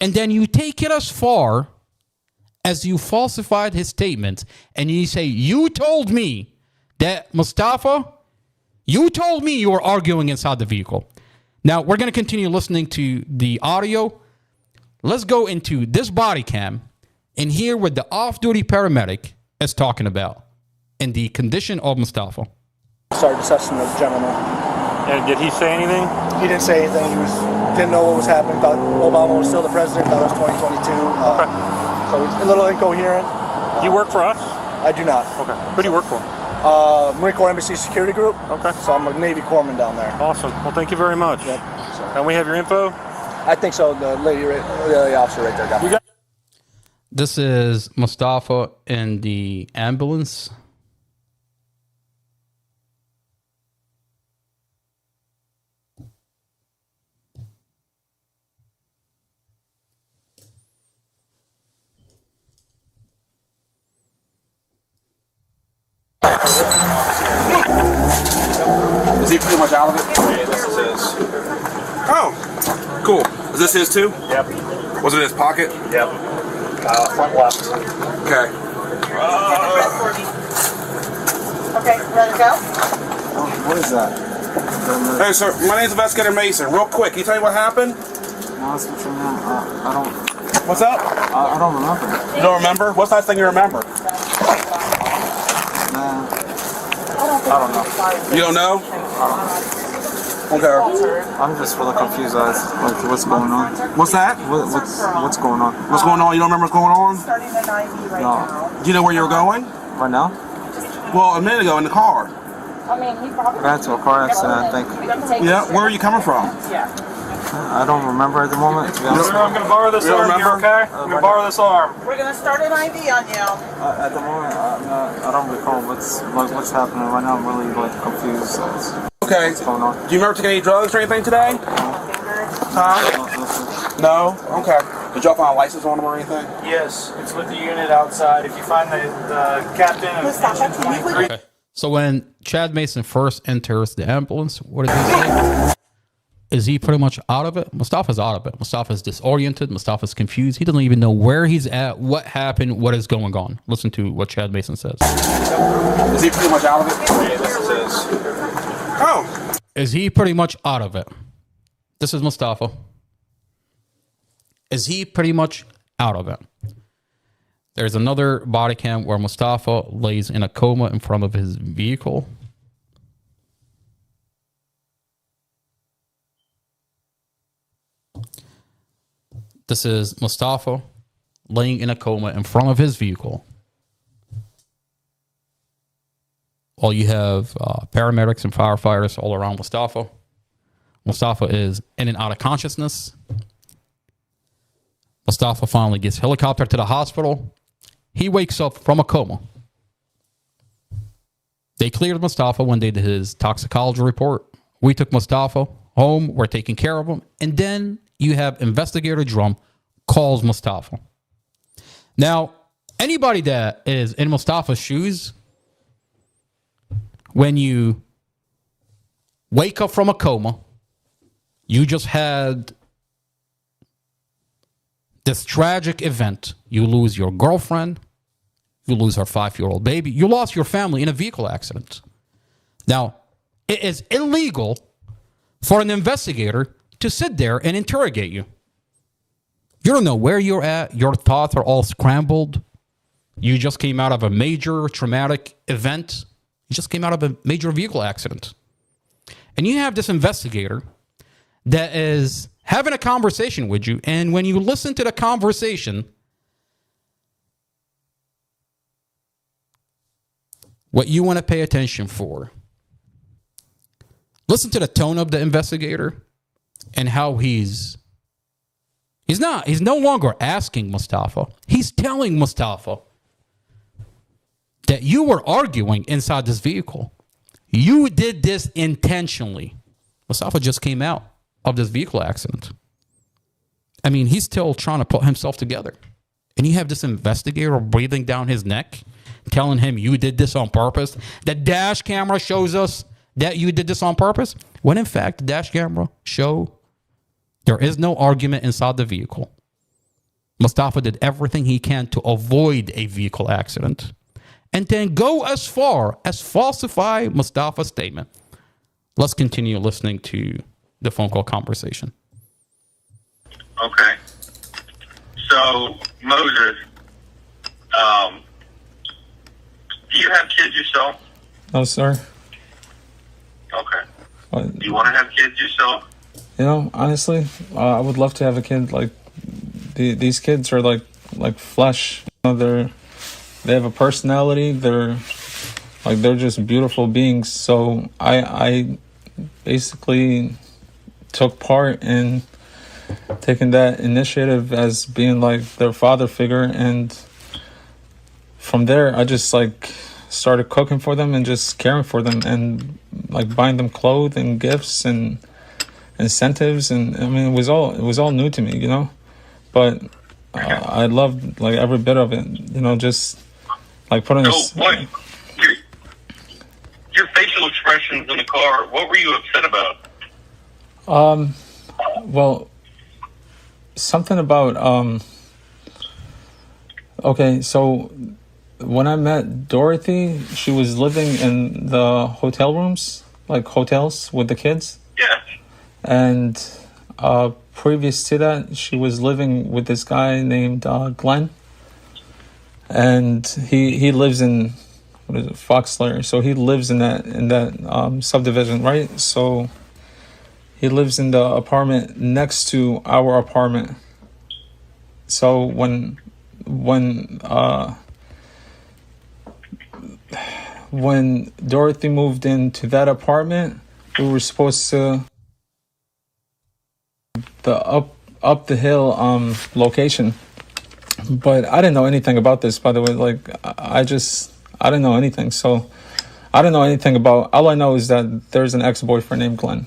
And then you take it as far as you falsified his statement and you say, you told me that, Mustafa, you told me you were arguing inside the vehicle. Now, we're going to continue listening to the audio. Let's go into this body cam and hear what the off-duty paramedic is talking about and the condition of Mustafa. Started assessing the gentleman. And did he say anything? He didn't say anything. Didn't know what was happening. Thought Obama was still the president. Thought it was 2022. So he's a little incoherent. You work for us? I do not. Okay. Who do you work for? Marine Corps Embassy Security Group. Okay. So I'm a Navy corpsman down there. Awesome. Well, thank you very much. Yep. And we have your info? I think so. The officer right there got me. This is Mustafa in the ambulance. Is he pretty much out of it? Yeah, this is his. Oh, cool. Is this his too? Yep. Was it in his pocket? Yep. Front left. Okay. Okay, ready to go? What is that? Hey, sir. My name's Investigator Mason. Real quick, can you tell me what happened? No, that's what you mean. I don't. What's up? I don't remember. You don't remember? What's the last thing you remember? Nah. I don't know. You don't know? Okay. I'm just really confused as like what's going on. What's that? What's going on? What's going on? You don't remember what's going on? Starting the 90 right No. now. Do you know where you were going? Right now? Well, a minute ago in the car. I mean, he probably... I got into a car accident, I think. Yeah. Where are you coming from? Yeah. I don't remember at the moment. To be honest. I'm going to borrow this You don't arm. You remember? okay? I'm going to borrow this arm. We're going to start an IV on you. At the moment, I don't recall what's happening right now. I'm really like confused. Okay. What's going on? Do you remember taking any drugs or anything today? Huh? No? Okay. Did y'all find a license on him or anything? Yes, it's with the unit outside. If you find the captain of Mustafa, can you please... Okay. So when Chad Mason first enters the ambulance, what does he say? Is he pretty much out of it? Mustafa's out of it. Mustafa's disoriented. Mustafa's confused. He doesn't even know where he's at, what happened, what is going on. Listen to what Chad Mason says. Is he pretty much out of it? Yeah, this is his. Oh. Is he pretty much out of it? This is Mustafa. Is he pretty much out of it? There's another body cam where Mustafa lays in a coma in front of his vehicle. This is Mustafa laying in a coma in front of his vehicle. While you have paramedics and firefighters all around Mustafa. Mustafa is in and out of consciousness. Mustafa finally gets helicoptered to the hospital. He wakes up from a coma. They cleared Mustafa when they did his toxicology report. We took Mustafa home. We're taking care of him. And then you have investigator Drum calls Mustafa. Now, anybody that is in Mustafa's shoes, when you wake up from a coma, you just had this tragic event. You lose your girlfriend. You lose her 5-year-old baby. You lost your family in a vehicle accident. Now, it is illegal for an investigator to sit there and interrogate you. You don't know where you're at. Your thoughts are all scrambled. You just came out of a major traumatic event. You just came out of a major vehicle accident. And you have this investigator that is having a conversation with you. And when you listen to the conversation, what you want to pay attention for, listen to the tone of the investigator and how he's no longer asking Mustafa. He's telling Mustafa that you were arguing inside this vehicle. You did this intentionally. Mustafa just came out of this vehicle accident. I mean, he's still trying to put himself together. And you have this investigator breathing down his neck, telling him you did this on purpose. The dash camera shows us that you did this on purpose, when in fact, the dash camera show there is no argument inside the vehicle. Mustafa did everything he can to avoid a vehicle accident, and then go as far as falsify Mustafa's statement. Let's continue listening to the phone call conversation. Okay. So, Moses, do you have kids yourself? No, sir. Okay. But, Do you want to have kids yourself? you know, honestly, I would love to have a kid. Like these kids are like flesh. You know, they have a personality. They're just beautiful beings. So I basically took part in taking that initiative as being like their father figure, and from there I just like started cooking for them and just caring for them and like buying them clothes and gifts and incentives, and I mean it was all new to me, you know, but I loved like every bit of it, you know, just like putting So, what? Your facial expressions in the car, what were you upset about? well, something about okay, so when I met Dorothy, she was living in the hotel rooms, like hotels with the kids. Yeah. And previous to that, she was living with this guy named Glenn. And he lives in, what is it, Foxlayer. So he lives in that subdivision, right? So he lives in the apartment next to our apartment. So when Dorothy moved into that apartment, we were supposed to the up the hill location, but I didn't know anything about this, by the way. Like I didn't know anything, so I don't know anything about. All I know is that there's an ex-boyfriend named Glenn.